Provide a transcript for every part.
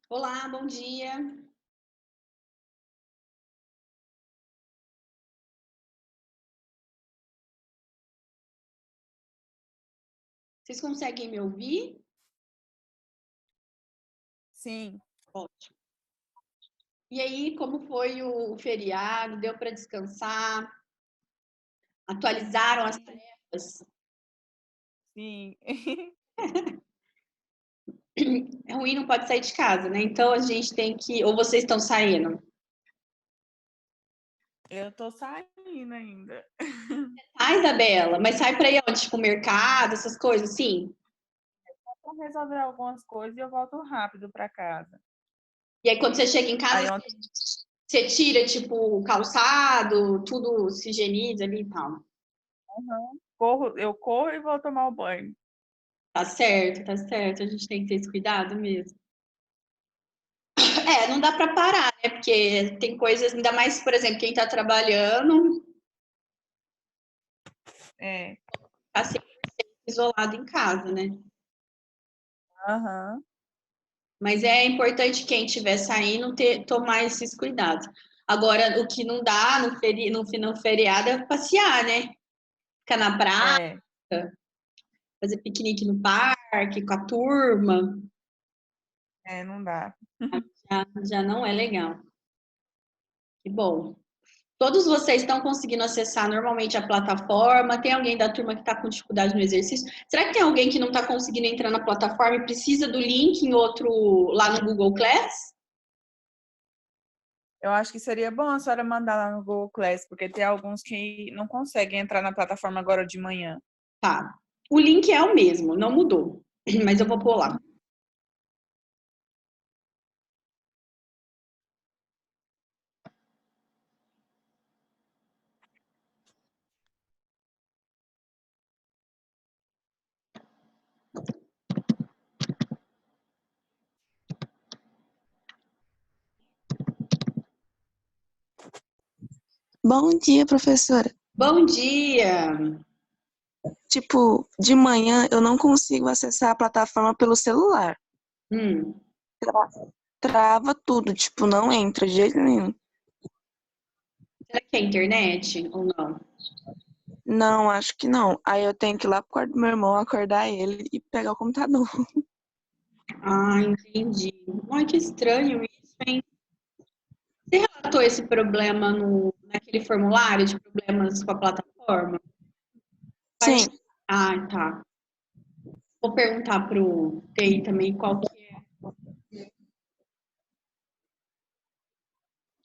Olá, bom dia. Vocês conseguem me ouvir? Sim. Ótimo. E aí, como foi o feriado? Deu para descansar? Atualizaram as tarefas? Sim. É ruim, não pode sair de casa, né? Então a gente tem que. Ou vocês estão saindo? Eu tô saindo ainda. Ah, Isabela, mas sai para ir onde? Tipo, mercado, essas coisas, sim. Vou resolver algumas coisas e eu volto rápido para casa. E aí, quando você chega em casa, Aí ontem, você tira, tipo, o calçado, tudo se higieniza ali e tal. eu corro e vou tomar o banho. Tá certo, tá certo. A gente tem que ter esse cuidado mesmo. É, não dá para parar, né? Porque tem coisas, ainda mais, por exemplo, quem está trabalhando, É. tá 100% isolado em casa, né? Aham. Mas é importante quem estiver saindo tomar esses cuidados. Agora, o que não dá no feriado é passear, né? Ficar na praia, É. fazer piquenique no parque com a turma, É, não dá. já não é legal. Que bom. Todos vocês estão conseguindo acessar normalmente a plataforma? Tem alguém da turma que está com dificuldade no exercício? Será que tem alguém que não está conseguindo entrar na plataforma e precisa do link em outro lá no Google Class? Eu acho que seria bom a senhora mandar lá no Google Class, porque tem alguns que não conseguem entrar na plataforma agora de manhã. Tá. O link é o mesmo, não mudou, mas eu vou pôr lá. Bom dia, professora. Bom dia. Tipo, de manhã eu não consigo acessar a plataforma pelo celular. Hum, Trava tudo, tipo, não entra de jeito nenhum. será que é internet ou não? Não, acho que não. Aí eu tenho que ir lá pro quarto do meu irmão, acordar ele e pegar o computador. Ah, entendi. Ai, que estranho isso, hein? Você relatou esse problema naquele formulário de problemas com a plataforma? Sim, Ah, tá. Vou perguntar pro TI também qual que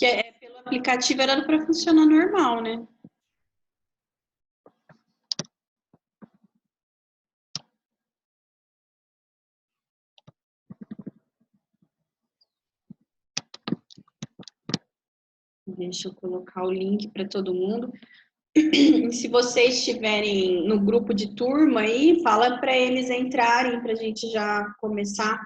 é pelo aplicativo era para funcionar normal, né? Deixa eu colocar o link para todo mundo. E se vocês estiverem no grupo de turma aí, fala para eles entrarem para a gente já começar.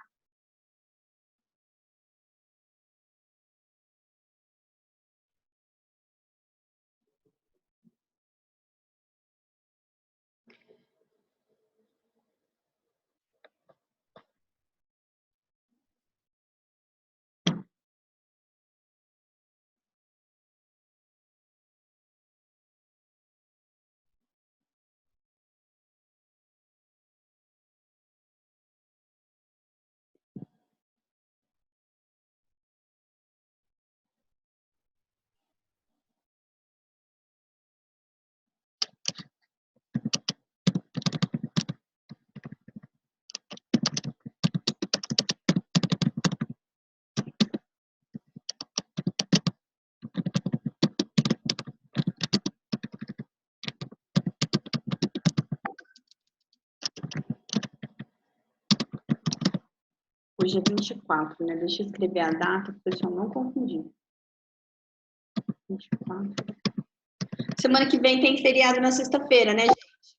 Hoje é 24, né? Deixa eu escrever a data para o pessoal não confundir. 24. Semana que vem tem feriado na sexta-feira, né, gente?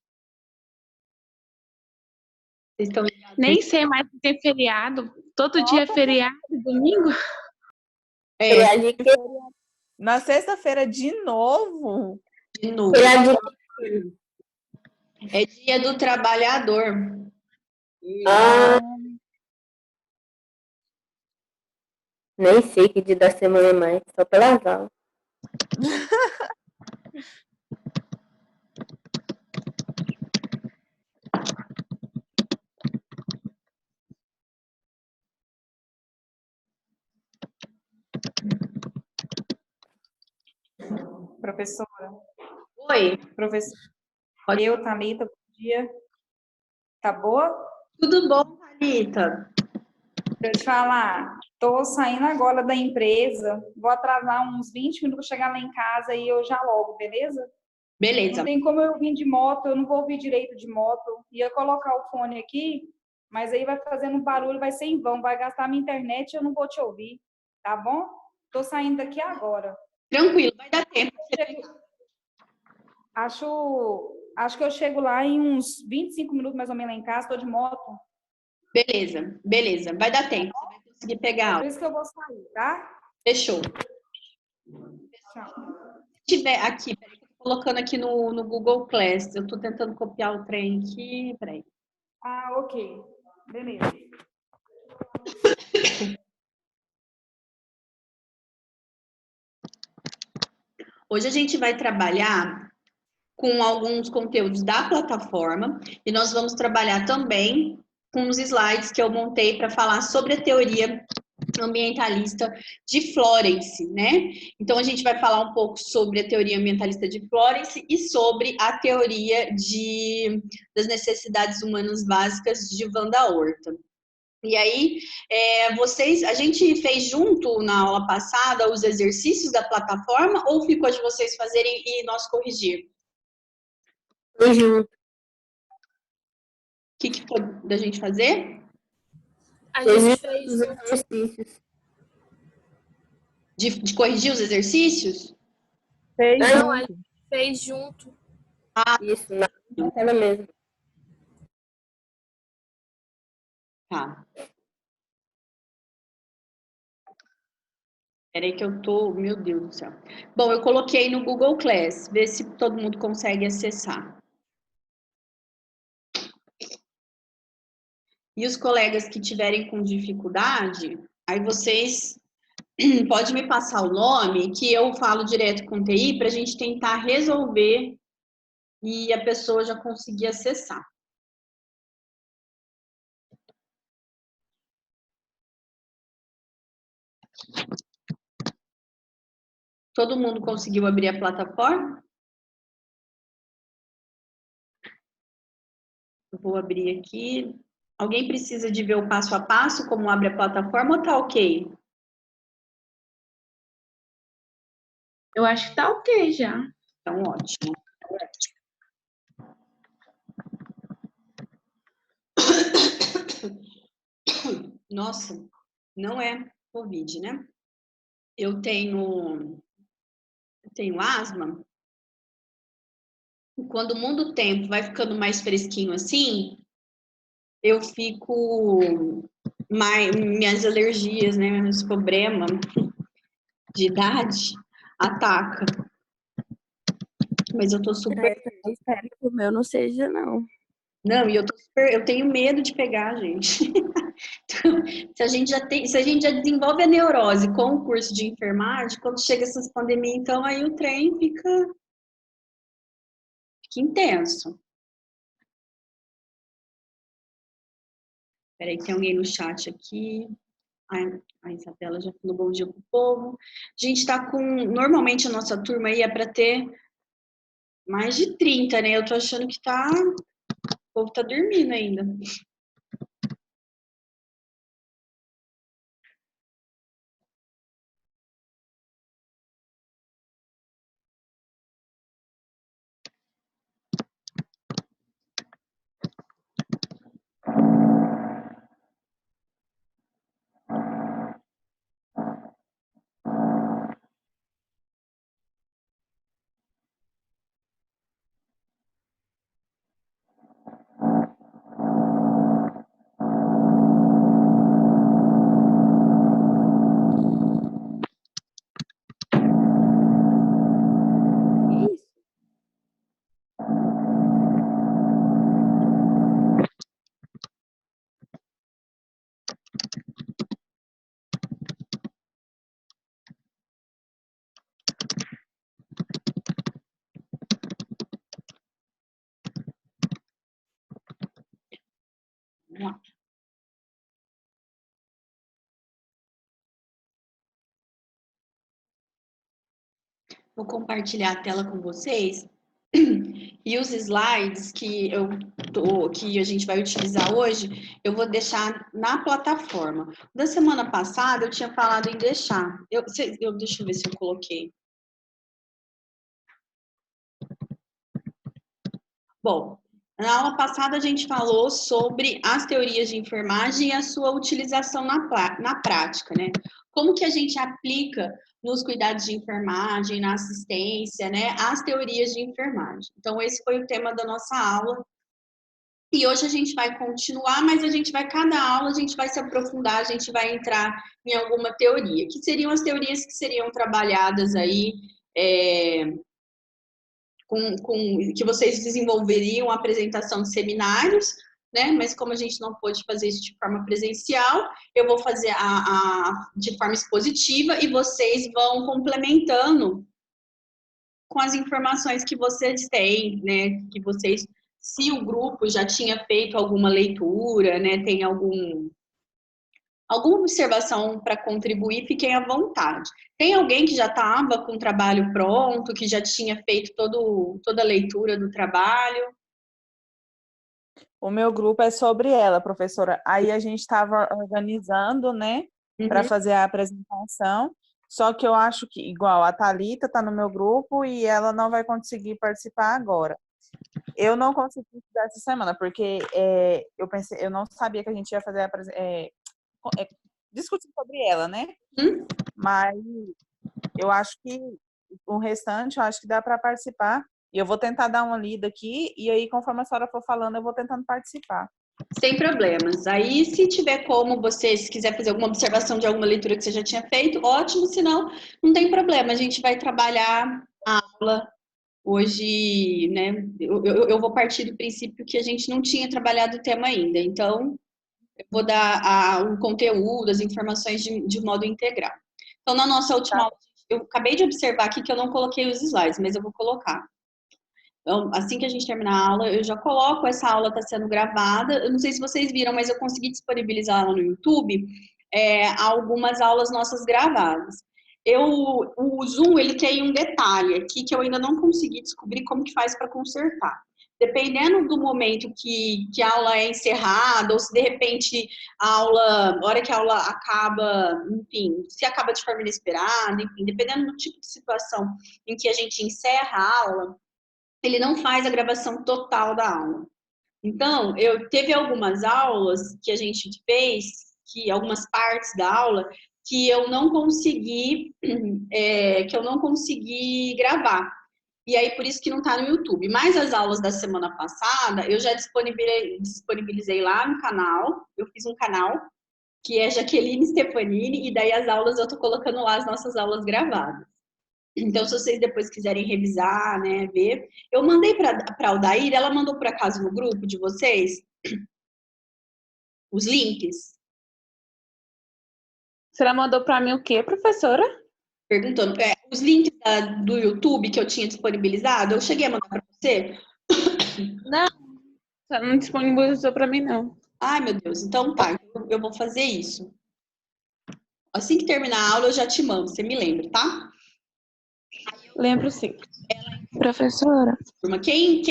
Vocês estão ligados? Nem sei mais se tem feriado. Todo dia é Nossa, feriado, domingo. É, na sexta-feira de novo? de novo. É dia do trabalhador. Ah, Nem sei que dia da semana é mais, só pelas aulas. Professora, Oi, professor, pode... eu, Thalita, bom dia. Tá boa? tudo bom, Thalita? Deixa eu te falar, tô saindo agora da empresa, vou atrasar uns 20 minutos para chegar lá em casa e eu já logo, beleza? Não Beleza. tem como eu vir de moto, eu não vou ouvir direito de moto. Ia colocar o fone aqui, mas aí vai fazendo barulho, vai ser em vão, vai gastar minha internet e eu não vou te ouvir, tá bom? Tô saindo daqui agora. Tranquilo, vai dar tempo. Acho que eu chego lá em uns 25 minutos mais ou menos lá em casa, tô de moto. Beleza, beleza, vai dar tempo. Você vai conseguir pegar a Por aula. isso que eu vou sair, tá? Fechou. Tchau. Se tiver aqui, peraí, que eu tô colocando aqui no Google Class. Eu tô tentando copiar o trem aqui, peraí. Ah, ok. Beleza. Hoje a gente vai trabalhar com alguns conteúdos da plataforma e nós vamos trabalhar também com os slides que eu montei para falar sobre a teoria ambientalista de Florence, né? Então a gente vai falar um pouco sobre a teoria ambientalista de Florence e sobre a teoria das necessidades humanas básicas de Wanda Horta. E aí, a gente fez junto na aula passada os exercícios da plataforma ou ficou de vocês fazerem e nós corrigir? Foi junto. O que foi da gente fazer? A Fez gente os fez exercícios. De corrigir os exercícios? Fez Não, a junto. gente fez junto. Isso, na tela mesmo. Tá. Peraí que eu tô... Meu Deus do céu. Bom, eu coloquei no Google Class. Vê se todo mundo consegue acessar. E os colegas que tiverem com dificuldade, aí vocês podem me passar o nome, que eu falo direto com o TI para a gente tentar resolver e a pessoa já conseguir acessar. Todo mundo conseguiu abrir a plataforma? Eu vou abrir aqui. Alguém precisa de ver o passo a passo, como abre a plataforma, ou tá ok? Eu acho que tá ok já. Então, ótimo. Nossa, não é Covid, né? Eu tenho asma. E quando muda o tempo, vai ficando mais fresquinho assim, eu fico minhas alergias, né, meus problemas de idade ataca. Mas eu tô super... Eu também espero que o meu não seja, não. Não, e eu tenho medo de pegar, gente. Então, se a gente já desenvolve a neurose com o curso de enfermagem, quando chega essas pandemias, então aí o trem fica intenso. Peraí, tem alguém no chat aqui. A Isabela já falou bom dia pro povo. A gente tá com... Normalmente a nossa turma aí é para ter mais de 30, né? Eu tô achando que o povo tá dormindo ainda. Vou compartilhar a tela com vocês. E os slides que a gente vai utilizar hoje, eu vou deixar na plataforma. Da semana passada, eu tinha falado em deixar. Deixa eu ver se eu coloquei. Bom, na aula passada a gente falou sobre as teorias de enfermagem e a sua utilização na prática, né? Como que a gente aplica nos cuidados de enfermagem, na assistência, né? As teorias de enfermagem. Então, esse foi o tema da nossa aula. E hoje a gente vai continuar, mas cada aula a gente vai se aprofundar, a gente vai entrar em alguma teoria, que seriam as teorias que seriam trabalhadas aí, que vocês desenvolveriam a apresentação de seminários, né? Mas como a gente não pôde fazer isso de forma presencial, eu vou fazer de forma expositiva e vocês vão complementando com as informações que vocês têm, né? Que vocês, se o grupo já tinha feito alguma leitura, né? Tem alguma observação para contribuir, fiquem à vontade. Tem alguém que já estava com o trabalho pronto, que já tinha feito toda a leitura do trabalho? O meu grupo é sobre ela, professora. Aí a gente estava organizando, né, para fazer a apresentação. Só que eu acho que, igual, a Thalita está no meu grupo e ela não vai conseguir participar agora. Eu não consegui estudar essa semana, porque eu não sabia que a gente ia fazer discutir sobre ela, né? Mas eu acho que o restante, eu acho que dá para participar. E eu vou tentar dar uma lida aqui, e aí, conforme a senhora for falando, eu vou tentando participar. Sem problemas. Aí, se tiver como vocês quiser fazer alguma observação de alguma leitura que você já tinha feito, ótimo, senão não tem problema. A gente vai trabalhar a aula hoje, né? Eu vou partir do princípio que a gente não tinha trabalhado o tema ainda. Então, eu vou dar o conteúdo, as informações de modo integral. Então, na nossa última aula, eu acabei de observar aqui que eu não coloquei os slides, mas eu vou colocar. Então, assim que a gente terminar a aula, eu já coloco, essa aula está sendo gravada. Eu não sei se vocês viram, mas eu consegui disponibilizar lá no YouTube algumas aulas nossas gravadas. O Zoom, ele tem um detalhe aqui que eu ainda não consegui descobrir como que faz para consertar. Dependendo do momento que a aula é encerrada, ou se de repente a hora que a aula acaba, enfim, se acaba de forma inesperada, enfim, dependendo do tipo de situação em que a gente encerra a aula, ele não faz a gravação total da aula. Então, teve algumas aulas que a gente fez, algumas partes da aula, que eu não consegui gravar. E aí, por isso que não está no YouTube. Mas as aulas da semana passada, eu já disponibilizei lá no canal. Eu fiz um canal, que é Jaqueline Stefanini, e daí as aulas eu estou colocando lá as nossas aulas gravadas. Então, se vocês depois quiserem revisar, né, ver. Eu mandei para a Aldair, ela mandou por acaso no grupo de vocês os links? Você mandou para mim o quê, professora? Perguntando. Os links do YouTube que eu tinha disponibilizado, eu cheguei a mandar para você? Não, você não disponibilizou para mim, não. Ai, meu Deus. Então tá, eu vou fazer isso. Assim que terminar a aula, eu já te mando, você me lembra, tá? Lembro sim. Professora. Mas quem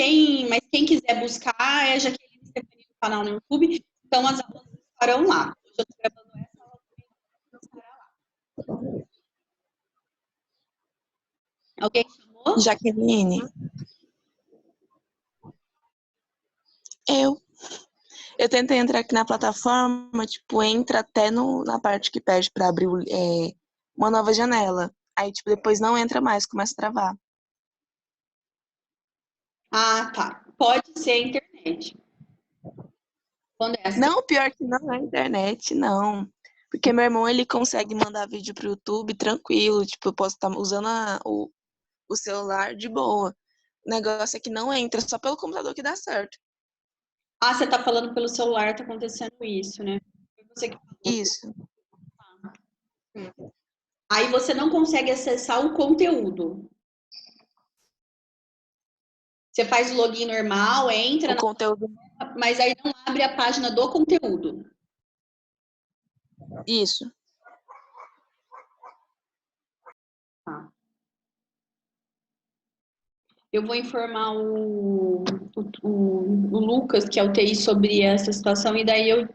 quiser buscar é Jaqueline Stefanini no canal no YouTube, então as aulas estarão lá. Eu estou gravando essa aula também, estará lá. Alguém chamou? Jaqueline. Eu tentei entrar aqui na plataforma, tipo, entra até na parte que pede para abrir uma nova janela. Aí, tipo, depois não entra mais, começa a travar. Ah, tá. Pode ser a internet. Quando é assim? Não, pior que não é a internet, não. Porque meu irmão, ele consegue mandar vídeo pro YouTube tranquilo. Tipo, eu posso estar usando o celular de boa. O negócio é que não entra, só pelo computador que dá certo. Ah, você tá falando pelo celular, tá acontecendo isso, né? Você que falou. Isso. Aí você não consegue acessar o conteúdo. Você faz o login normal, entra, Conteúdo. mas aí não abre a página do conteúdo. Isso. Tá. Eu vou informar o Lucas, que é o TI, sobre essa situação, e daí eu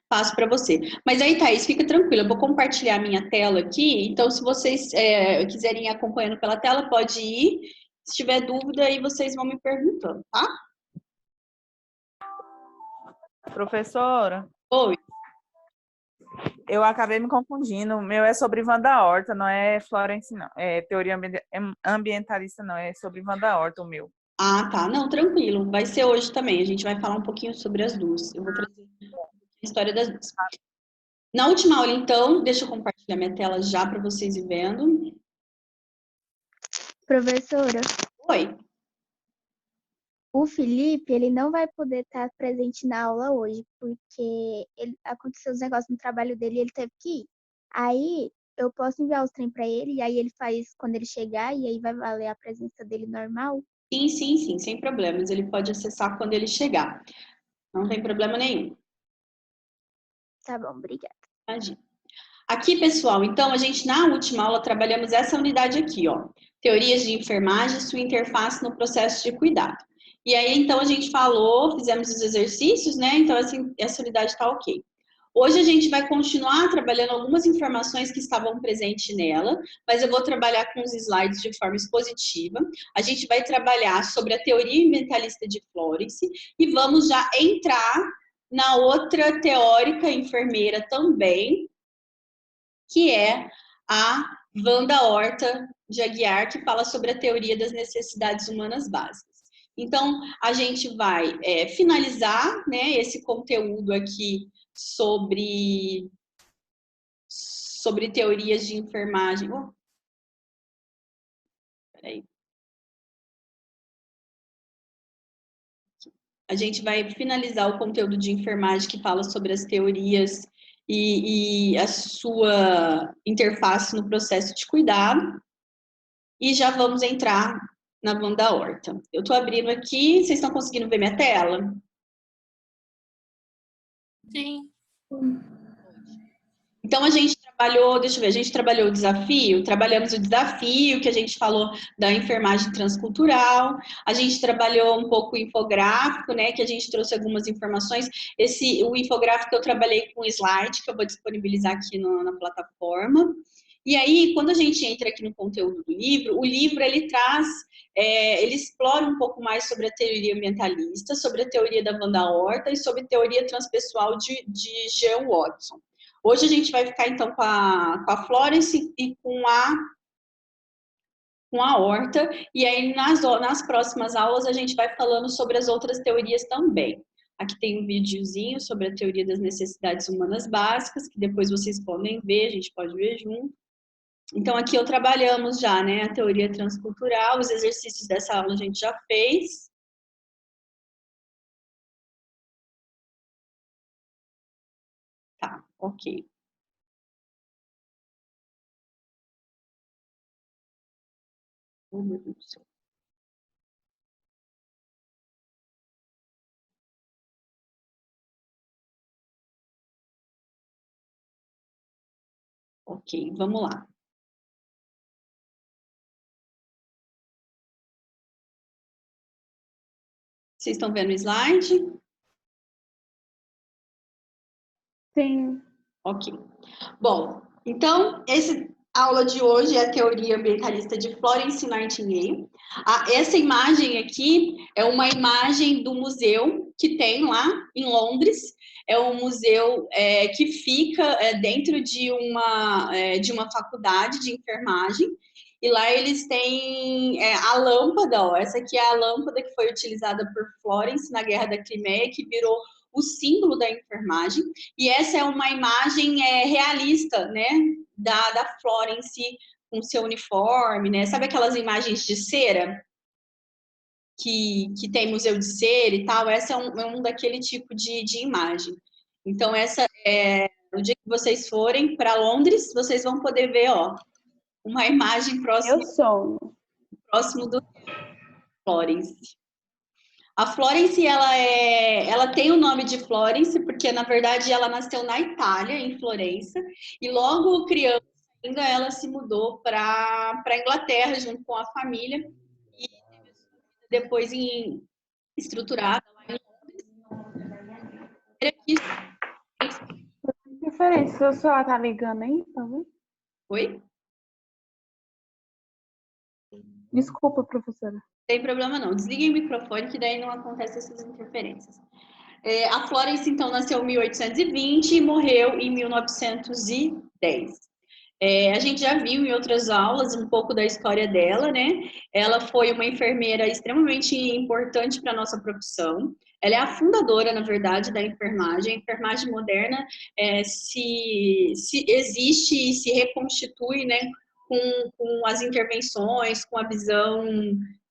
passo para você. Mas aí, Thaís, fica tranquila, eu vou compartilhar a minha tela aqui, então se vocês quiserem ir acompanhando pela tela, pode ir. Se tiver dúvida, aí vocês vão me perguntando, tá? Professora, Oi. eu acabei me confundindo. O meu é sobre Wanda Horta, não é Florence, não. É teoria ambientalista, não. É sobre Wanda Horta, o meu. Ah, tá. Não, tranquilo. Vai ser hoje também. A gente vai falar um pouquinho sobre as duas. Eu vou trazer a história das duas. Na última aula, então, deixa eu compartilhar minha tela já para vocês ir vendo. Professora, Oi. o Felipe, ele não vai poder estar presente na aula hoje, porque aconteceu os negócios no trabalho dele e ele teve que ir. Aí, eu posso enviar os trem para ele, e aí ele faz quando ele chegar, e aí vai valer a presença dele normal? Sim, sim, sim, sem problemas. Ele pode acessar quando ele chegar. Não tem problema nenhum. Tá bom, obrigada. Imagina. Aqui, pessoal, então, a gente na última aula trabalhamos essa unidade aqui, ó. Teorias de enfermagem, sua interface no processo de cuidado. E aí, então, a gente falou, fizemos os exercícios, né? Então, essa unidade está ok. Hoje a gente vai continuar trabalhando algumas informações que estavam presentes nela, mas eu vou trabalhar com os slides de forma expositiva. A gente vai trabalhar sobre a teoria ambientalista de Florence e vamos já entrar na outra teórica enfermeira também, que é a Wanda Horta de Aguiar, que fala sobre a teoria das necessidades humanas básicas. Então, a gente vai finalizar, né, esse conteúdo aqui sobre teorias de enfermagem. Peraí. A gente vai finalizar o conteúdo de enfermagem que fala sobre as teorias e a sua interface no processo de cuidado. E já vamos entrar na Wanda Horta. Eu estou abrindo aqui, vocês estão conseguindo ver minha tela? Sim. Então, a gente trabalhou, deixa eu ver, a gente trabalhou o desafio, trabalhamos o desafio, que a gente falou da enfermagem transcultural, a gente trabalhou um pouco o infográfico, né, que a gente trouxe algumas informações. O infográfico eu trabalhei com slide, que eu vou disponibilizar aqui na plataforma. E aí, quando a gente entra aqui no conteúdo do livro, o livro, ele traz, ele explora um pouco mais sobre a teoria ambientalista, sobre a teoria da Wanda Horta e sobre a teoria transpessoal de Jean Watson. Hoje a gente vai ficar, então, com a Florence e com a Horta, e aí nas próximas aulas a gente vai falando sobre as outras teorias também. Aqui tem um videozinho sobre a teoria das necessidades humanas básicas, que depois vocês podem ver, a gente pode ver junto. Então, aqui eu trabalhamos já, né, a teoria transcultural, os exercícios dessa aula a gente já fez. Tá, ok. Oh, meu Deus do céu. Ok, vamos lá. Vocês estão vendo o slide? Sim. Ok. Bom, então, a aula de hoje é a teoria ambientalista de Florence Nightingale. Essa imagem aqui é uma imagem do museu que tem lá em Londres. É um museu que fica dentro de uma faculdade de enfermagem. E lá eles têm a lâmpada, ó, essa aqui é a lâmpada que foi utilizada por Florence na Guerra da Crimeia, que virou o símbolo da enfermagem. E essa é uma imagem realista, né, da Florence com seu uniforme, né? Sabe aquelas imagens de cera que tem museu de cera e tal? Essa é um daquele tipo de imagem. Então, no dia que vocês forem para Londres, vocês vão poder ver, ó, uma imagem Eu sonho. próximo do Florence. A Florence, ela tem o nome de Florence, porque, na verdade, ela nasceu na Itália, em Florença, e logo criança ainda ela se mudou para a Inglaterra, junto com a família, e teve a sua depois estruturada lá em Londres. Diferente, seu celular tá ligando aí, tá vendo? Oi? Desculpa, professora. Tem problema não. Desliguem o microfone que daí não acontecem essas interferências. A Florence, então, nasceu em 1820 e morreu em 1910. A gente já viu em outras aulas um pouco da história dela, né? Ela foi uma enfermeira extremamente importante para a nossa profissão. Ela é a fundadora, na verdade, da enfermagem. A enfermagem moderna se existe e se reconstitui, né, com as intervenções, com a visão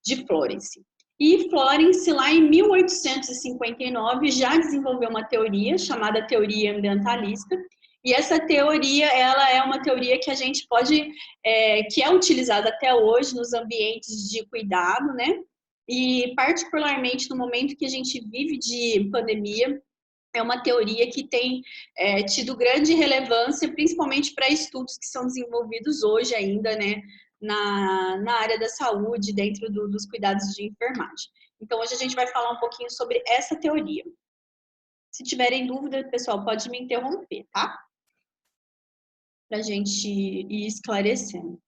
de Florence. E Florence, lá em 1859, já desenvolveu uma teoria chamada teoria ambientalista. E essa teoria, ela é uma teoria que a gente pode, que é utilizada até hoje nos ambientes de cuidado, né? E particularmente no momento que a gente vive de pandemia, é uma teoria que tem tido grande relevância, principalmente para estudos que são desenvolvidos hoje ainda, né? Na área da saúde, dentro dos cuidados de enfermagem. Então, hoje a gente vai falar um pouquinho sobre essa teoria. Se tiverem dúvida, pessoal, pode me interromper, tá? Para a gente ir esclarecendo.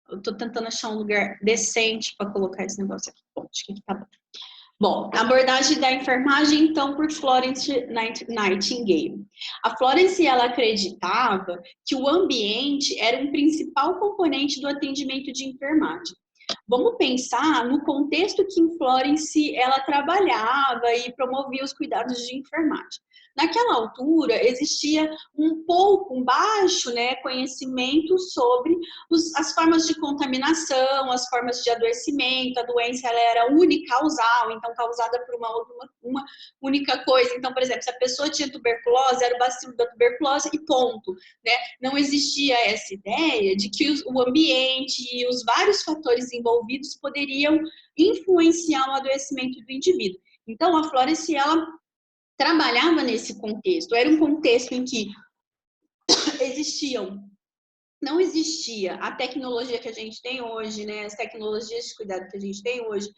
Eu estou tentando achar um lugar decente para colocar esse negócio aqui. Bom, acho que aqui tá bom. Bom, a abordagem da enfermagem, então, por Florence Nightingale. A Florence, ela acreditava que o ambiente era um principal componente do atendimento de enfermagem. Vamos pensar no contexto que em Florence ela trabalhava e promovia os cuidados de enfermagem. Naquela altura, existia um baixo, né, conhecimento sobre as formas de contaminação, as formas de adoecimento. A doença ela era unicausal, então causada por uma única coisa. Então, por exemplo, se a pessoa tinha tuberculose, era o bacilo da tuberculose e ponto, né? Não existia essa ideia de que o ambiente e os vários fatores envolvidos poderiam influenciar o adoecimento do indivíduo. Então, a Florence, ela trabalhava nesse contexto. Era um contexto em que não existia a tecnologia que a gente tem hoje, né? As tecnologias de cuidado que a gente tem hoje.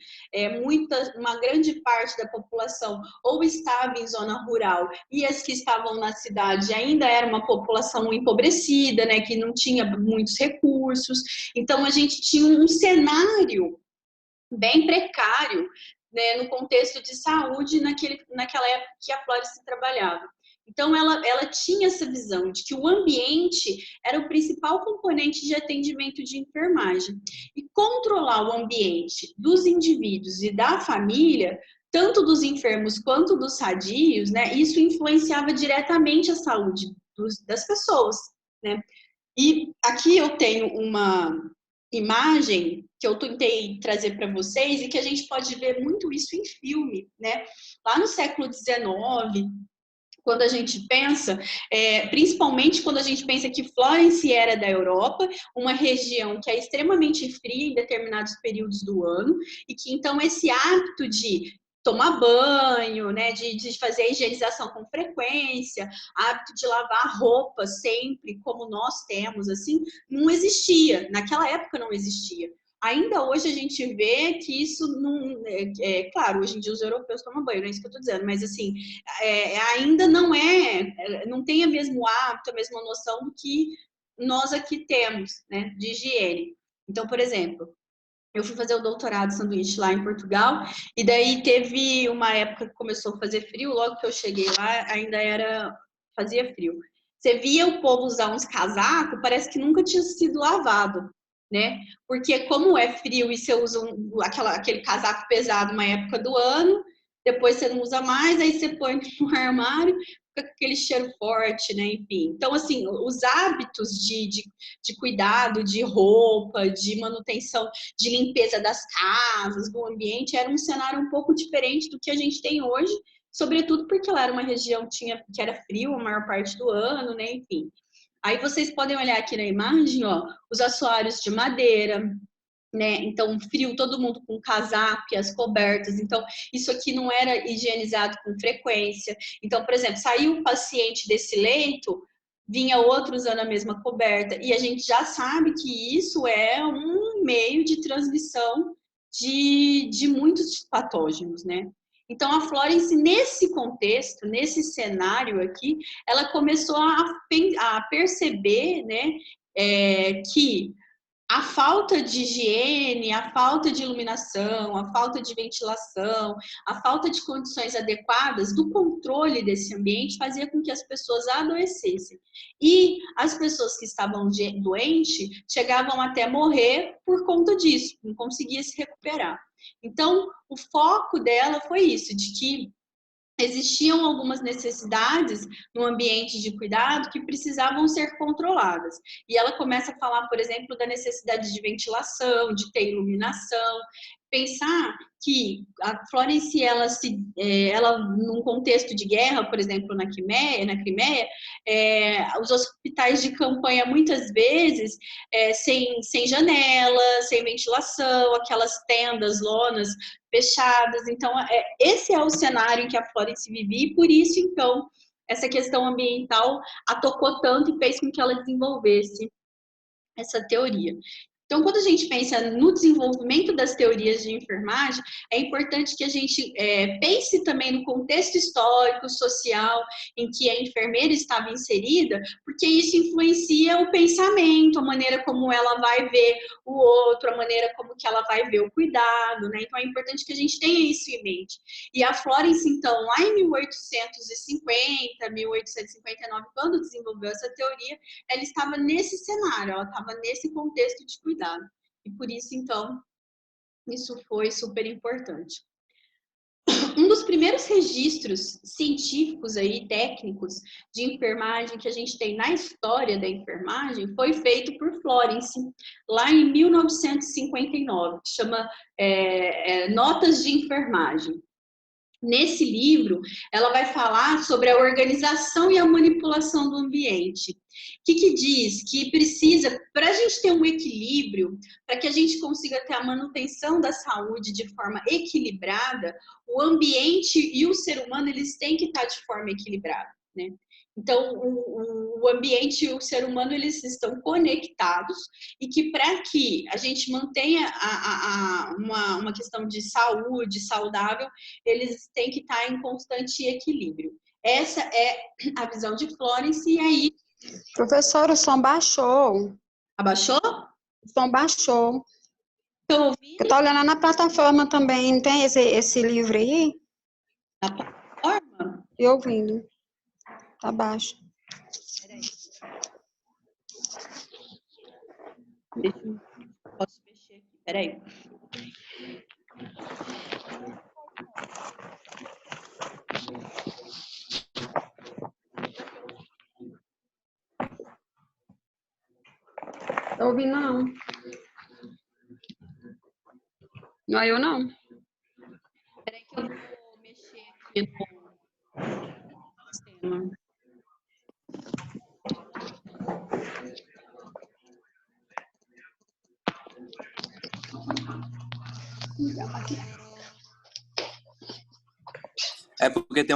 Uma grande parte da população ou estava em zona rural e as que estavam na cidade ainda era uma população empobrecida, né? Que não tinha muitos recursos. Então, a gente tinha um cenário bem precário, né, no contexto de saúde naquela época que a Florence trabalhava. Então, ela tinha essa visão de que o ambiente era o principal componente de atendimento de enfermagem. E controlar o ambiente dos indivíduos e da família, tanto dos enfermos quanto dos sadios, né, isso influenciava diretamente a saúde das pessoas, né? E aqui eu tenho uma imagem que eu tentei trazer para vocês e que a gente pode ver muito isso em filme, né? Lá no século XIX, quando a gente pensa, principalmente quando a gente pensa que Florence era da Europa, uma região que é extremamente fria em determinados períodos do ano, e que então esse hábito de tomar banho, né, de fazer a higienização com frequência, hábito de lavar roupa sempre, como nós temos, assim, não existia. Naquela época não existia. Ainda hoje a gente vê que isso não... claro, hoje em dia os europeus tomam banho, não é isso que eu estou dizendo, mas assim, ainda não tem o mesmo hábito, a mesma noção do que nós aqui temos, né, de higiene. Então, por exemplo, eu fui fazer o doutorado de sanduíche lá em Portugal, e daí teve uma época que começou a fazer frio, logo que eu cheguei lá, fazia frio. Você via o povo usar uns casacos, parece que nunca tinha sido lavado, né? Porque como é frio e você usa aquele casaco pesado uma época do ano, depois você não usa mais, aí você põe no armário, fica com aquele cheiro forte, né? Enfim. Então, assim, os hábitos de cuidado, de roupa, de manutenção, de limpeza das casas, do ambiente, era um cenário um pouco diferente do que a gente tem hoje, sobretudo porque lá era uma região que era frio a maior parte do ano, né? Enfim. Aí vocês podem olhar aqui na imagem, ó, os assoalhos de madeira, né? Então, frio, todo mundo com casaco e as cobertas. Então, isso aqui não era higienizado com frequência. Então, por exemplo, saiu o paciente desse leito, vinha outro usando a mesma coberta. E a gente já sabe que isso é um meio de transmissão de muitos patógenos, né? Então, a Florence, nesse contexto, nesse cenário aqui, ela começou a perceber, né, que a falta de higiene, a falta de iluminação, a falta de ventilação, a falta de condições adequadas do controle desse ambiente fazia com que as pessoas adoecessem. E as pessoas que estavam doentes chegavam até morrer por conta disso, não conseguia se recuperar. Então, o foco dela foi isso, de que existiam algumas necessidades no ambiente de cuidado que precisavam ser controladas. E ela começa a falar, por exemplo, da necessidade de ventilação, de ter iluminação, pensar que a Florence, ela num contexto de guerra, por exemplo, na Crimeia, os hospitais de campanha muitas vezes sem janela, sem ventilação, aquelas tendas, lonas fechadas. Então, esse é o cenário em que a Florence vivia e por isso, então, essa questão ambiental a tocou tanto e fez com que ela desenvolvesse essa teoria. Então, quando a gente pensa no desenvolvimento das teorias de enfermagem, é importante que a gente pense também no contexto histórico, social, em que a enfermeira estava inserida, porque isso influencia o pensamento, a maneira como ela vai ver o outro, a maneira como que ela vai ver o cuidado, né? Então, é importante que a gente tenha isso em mente. E a Florence, então, lá em 1850, 1859, quando desenvolveu essa teoria, ela estava nesse cenário, ela estava nesse contexto de cuidado. E por isso, então, isso foi super importante. Um dos primeiros registros científicos aí, técnicos, de enfermagem que a gente tem na história da enfermagem foi feito por Florence, lá em 1959, que chama Notas de Enfermagem. Nesse livro, ela vai falar sobre a organização e a manipulação do ambiente. O que diz? Que precisa, para a gente ter um equilíbrio, para que a gente consiga ter a manutenção da saúde de forma equilibrada, o ambiente e o ser humano, eles têm que estar de forma equilibrada, né? Então, o ambiente e o ser humano, eles estão conectados e que para que a gente mantenha uma questão de saúde saudável, eles têm que estar em constante equilíbrio. Essa é a visão de Florence e aí... Professora, o som baixou. Abaixou? O som baixou. Estou ouvindo? Eu estou olhando na plataforma também, não tem esse livro aí? Na plataforma? E ouvindo. Tá baixo. Peraí. Posso mexer aqui, peraí. Tô ouvindo, não. Não é eu, não. Peraí que eu vou mexer aqui no sistema. É porque tem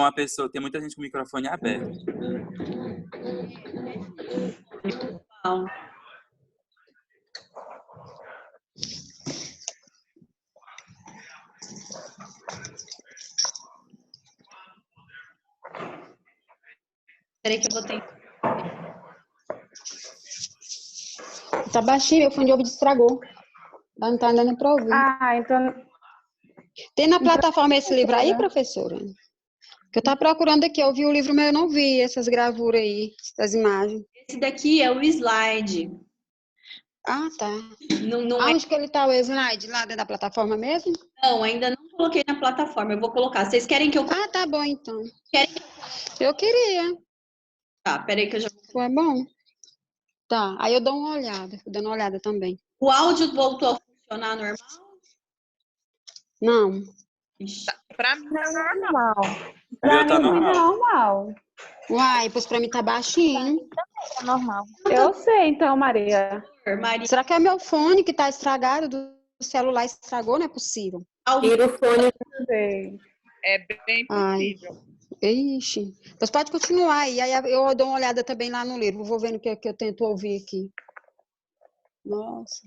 muita gente com o microfone aberto. Não. Peraí que eu vou ter. Tá baixinho, meu fone de ouvido estragou. Não tá andando pra ouvir. Ah, então... Tem na plataforma esse livro aí, professora? Que eu tava procurando aqui, eu vi o livro, mas eu não vi essas gravuras aí, essas imagens. Esse daqui é o slide. Ah, tá. Não Aonde que ele tá, o slide? Lá dentro da plataforma mesmo? Não, ainda não coloquei na plataforma. Eu vou colocar. Vocês querem que eu... Ah, tá bom, então. Querem? Eu queria. Tá, peraí que eu já... Foi bom? Tá, aí eu dou uma olhada. Tô dando uma olhada também. O áudio voltou a funcionar normal? Não. Ixi. Pra mim é normal. Normal. O Pra meu tá mim é normal. normal. Uai, pois pra mim tá baixinho. É normal. Eu sei, então, Maria. Maria, Será que é meu fone que tá estragado? Do celular estragou? Não é possível. Tira o fone. Eu sei. É bem Ai. possível. Ixi. Pois pode continuar aí. Aí eu dou uma olhada também lá no livro. Vou vendo o que eu tento ouvir aqui. Nossa.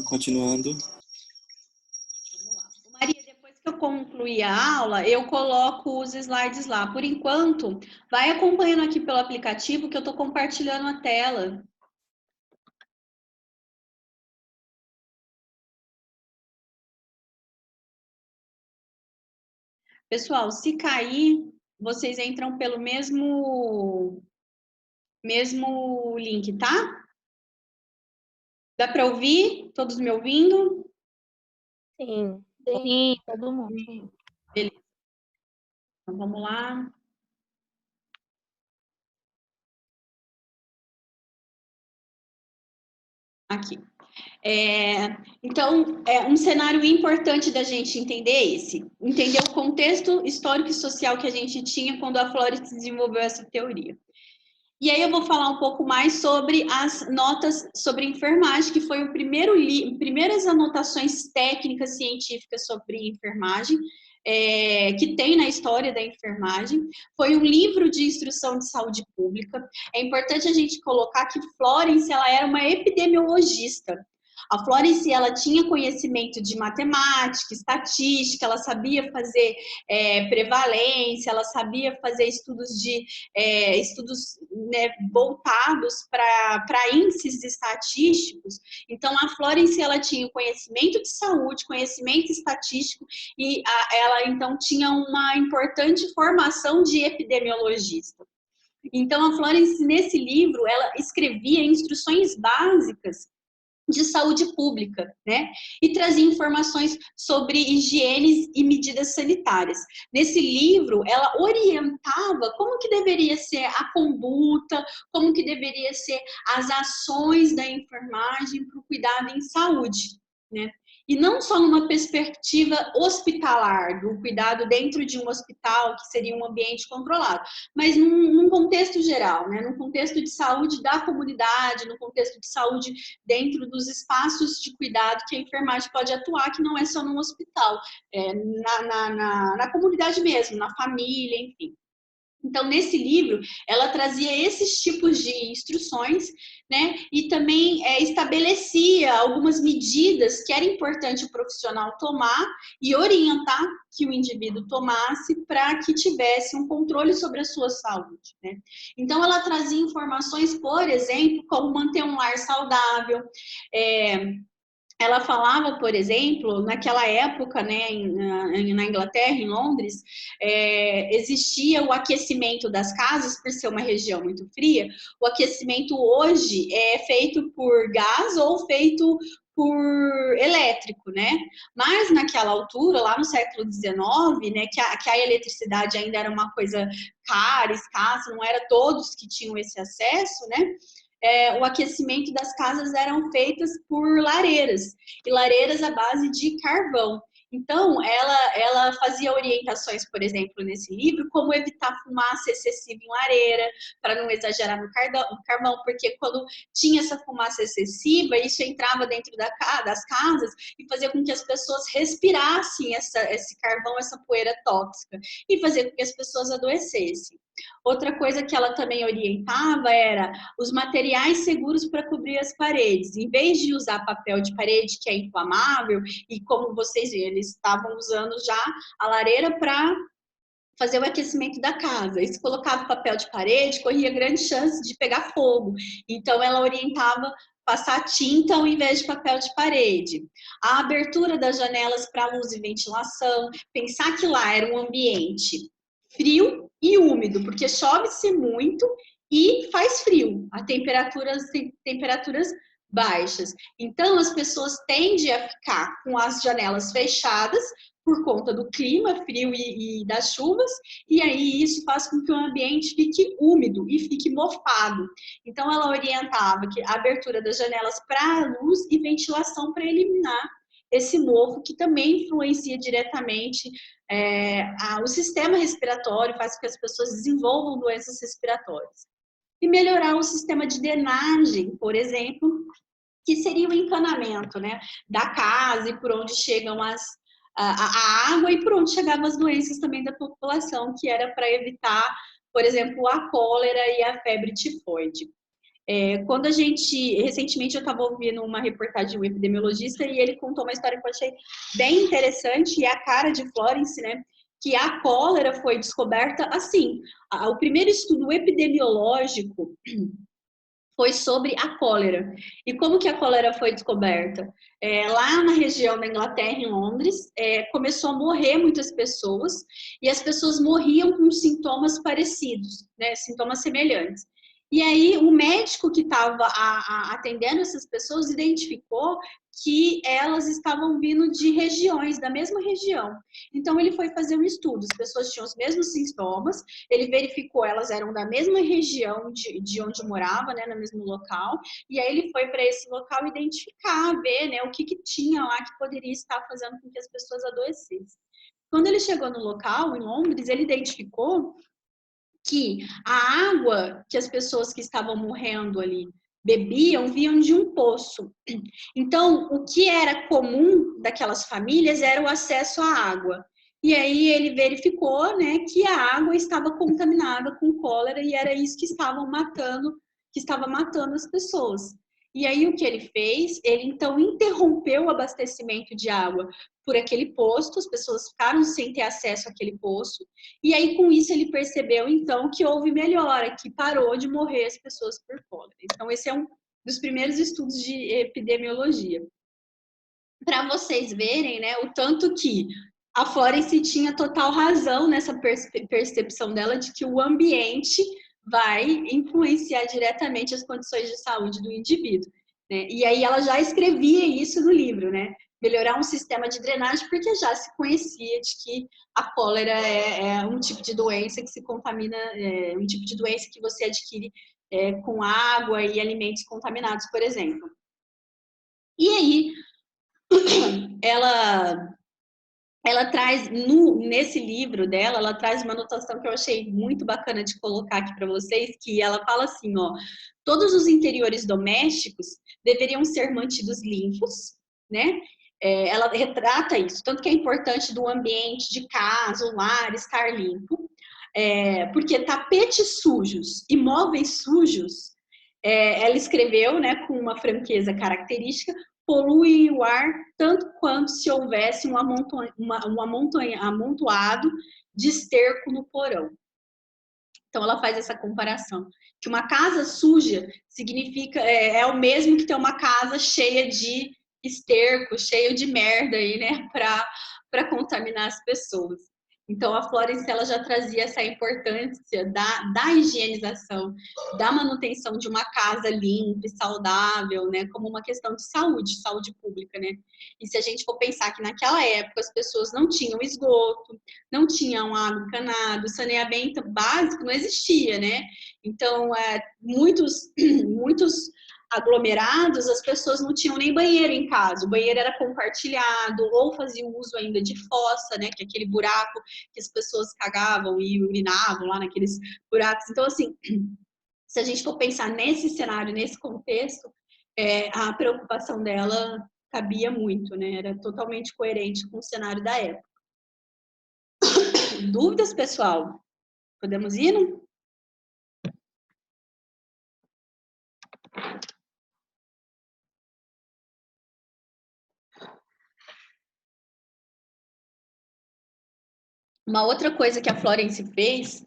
Continuando. Maria, depois que eu concluir a aula, eu coloco os slides lá. Por enquanto, vai acompanhando aqui pelo aplicativo que eu estou compartilhando a tela. Pessoal, se cair, vocês entram pelo mesmo link, tá? Dá para ouvir? Todos me ouvindo? Sim. Sim, todo mundo. Beleza. Então, vamos lá. Aqui. Então, um cenário importante da gente entender entender o contexto histórico e social que a gente tinha quando a Flores desenvolveu essa teoria. E aí eu vou falar um pouco mais sobre as notas sobre enfermagem, que foi o primeiras anotações técnicas científicas sobre enfermagem, que tem na história da enfermagem. Foi um livro de instrução de saúde pública. É importante a gente colocar que Florence, ela era uma epidemiologista. A Florence, ela tinha conhecimento de matemática, estatística, ela sabia fazer prevalência, ela sabia fazer estudos né, voltados para índices estatísticos. Então, a Florence, ela tinha conhecimento de saúde, conhecimento estatístico, e ela, então, tinha uma importante formação de epidemiologista. Então, a Florence, nesse livro, ela escrevia instruções básicas de saúde pública, né? E trazia informações sobre higiene e medidas sanitárias. Nesse livro, ela orientava como que deveria ser a conduta, como que deveria ser as ações da enfermagem para o cuidado em saúde, né? E não só numa perspectiva hospitalar, do cuidado dentro de um hospital, que seria um ambiente controlado, mas num contexto geral, né? Num contexto de saúde da comunidade, no contexto de saúde dentro dos espaços de cuidado que a enfermagem pode atuar, que não é só num hospital, na comunidade mesmo, na família, enfim. Então, nesse livro, ela trazia esses tipos de instruções, né? E também estabelecia algumas medidas que era importante o profissional tomar e orientar que o indivíduo tomasse para que tivesse um controle sobre a sua saúde, né? Então, ela trazia informações, por exemplo, como manter um lar saudável. Ela falava, por exemplo, naquela época, né, na Inglaterra, em Londres, existia o aquecimento das casas, por ser uma região muito fria. O aquecimento hoje é feito por gás ou feito por elétrico, né? Mas naquela altura, lá no século XIX, né, que a eletricidade ainda era uma coisa cara, escassa, não era todos que tinham esse acesso, né? O aquecimento das casas eram feitas por lareiras, e lareiras à base de carvão. Então, ela fazia orientações, por exemplo, nesse livro, como evitar fumaça excessiva em lareira, para não exagerar no carvão, porque quando tinha essa fumaça excessiva, isso entrava dentro das casas e fazia com que as pessoas respirassem esse carvão, essa poeira tóxica, e fazia com que as pessoas adoecessem. Outra coisa que ela também orientava era os materiais seguros para cobrir as paredes. Em vez de usar papel de parede, que é inflamável, e como vocês viram, eles estavam usando já a lareira para fazer o aquecimento da casa. E se colocava papel de parede, corria grande chance de pegar fogo. Então, ela orientava passar tinta ao invés de papel de parede. A abertura das janelas para luz e ventilação. Pensar que lá era um ambiente frio e úmido, porque chove-se muito e faz frio, a temperaturas baixas. Então, as pessoas tendem a ficar com as janelas fechadas por conta do clima frio e das chuvas, e aí isso faz com que o ambiente fique úmido e fique mofado. Então, ela orientava que a abertura das janelas para luz e ventilação para eliminar esse mofo, que também influencia diretamente o sistema respiratório, faz com que as pessoas desenvolvam doenças respiratórias. E melhorar o sistema de drenagem, por exemplo, que seria o encanamento, né, da casa e por onde chegam a água e por onde chegavam as doenças também da população, que era para evitar, por exemplo, a cólera e a febre tifoide. Quando recentemente eu estava ouvindo uma reportagem de um epidemiologista e ele contou uma história que eu achei bem interessante, e é a cara de Florence, né? Que a cólera foi descoberta assim. O primeiro estudo epidemiológico foi sobre a cólera. E como que a cólera foi descoberta? Lá na região da Inglaterra, em Londres, começou a morrer muitas pessoas, e as pessoas morriam com sintomas parecidos, né, sintomas semelhantes. E aí o médico que estava atendendo essas pessoas identificou que elas estavam vindo de regiões, da mesma região. Então ele foi fazer um estudo, as pessoas tinham os mesmos sintomas, ele verificou, elas eram da mesma região de onde morava, né, no mesmo local, e aí ele foi para esse local identificar, ver, né, o que tinha lá que poderia estar fazendo com que as pessoas adoecessem. Quando ele chegou no local, em Londres, ele identificou que a água que as pessoas que estavam morrendo ali bebiam vinham de um poço. Então, o que era comum daquelas famílias era o acesso à água. E aí ele verificou, né, que a água estava contaminada com cólera e era isso que estava matando as pessoas. E aí o que ele fez? Ele então interrompeu o abastecimento de água por aquele poço, as pessoas ficaram sem ter acesso àquele poço, e aí com isso ele percebeu então que houve melhora, que parou de morrer as pessoas por cólera. Então esse é um dos primeiros estudos de epidemiologia. Para vocês verem, né, o tanto que a Florence tinha total razão nessa percepção dela de que o ambiente vai influenciar diretamente as condições de saúde do indivíduo, né? E aí ela já escrevia isso no livro, né? Melhorar um sistema de drenagem, porque já se conhecia de que a cólera é um tipo de doença que se contamina, um tipo de doença que você adquire com água e alimentos contaminados, por exemplo. E aí, ela traz, nesse livro dela, ela traz uma anotação que eu achei muito bacana de colocar aqui para vocês, que ela fala assim, ó, todos os interiores domésticos deveriam ser mantidos limpos, né? Ela retrata isso, tanto que é importante do ambiente de casa, o lar, estar limpo, porque tapetes sujos e móveis sujos, ela escreveu, né, com uma franqueza característica, polui o ar tanto quanto se houvesse um amontoado de esterco no porão. Então ela faz essa comparação, que uma casa suja significa é o mesmo que ter uma casa cheia de esterco, cheio de merda aí, né, para contaminar as pessoas. Então a Florence ela já trazia essa importância da higienização, da manutenção de uma casa limpa e saudável, né, como uma questão de saúde pública, né? E se a gente for pensar que naquela época as pessoas não tinham esgoto, não tinham água encanada, saneamento básico não existia, né? Então, muitos aglomerados, as pessoas não tinham nem banheiro em casa, o banheiro era compartilhado, ou faziam uso ainda de fossa, né, que é aquele buraco que as pessoas cagavam e urinavam lá naqueles buracos. Então, assim, se a gente for pensar nesse cenário, nesse contexto, a preocupação dela cabia muito, né, era totalmente coerente com o cenário da época. Dúvidas, pessoal? Podemos ir? Não? Uma outra coisa que a Florence fez,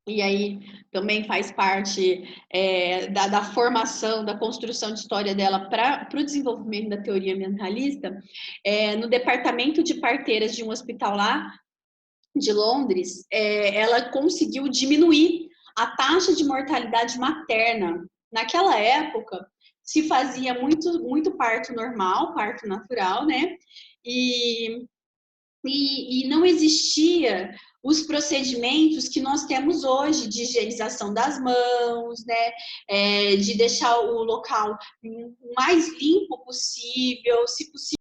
e aí também faz parte da formação, da construção de história dela para o desenvolvimento da teoria ambientalista, no departamento de parteiras de um hospital lá de Londres, ela conseguiu diminuir a taxa de mortalidade materna. Naquela época, se fazia muito parto normal, parto natural, né? E não existia os procedimentos que nós temos hoje de higienização das mãos, né, de deixar o local o mais limpo possível, se possível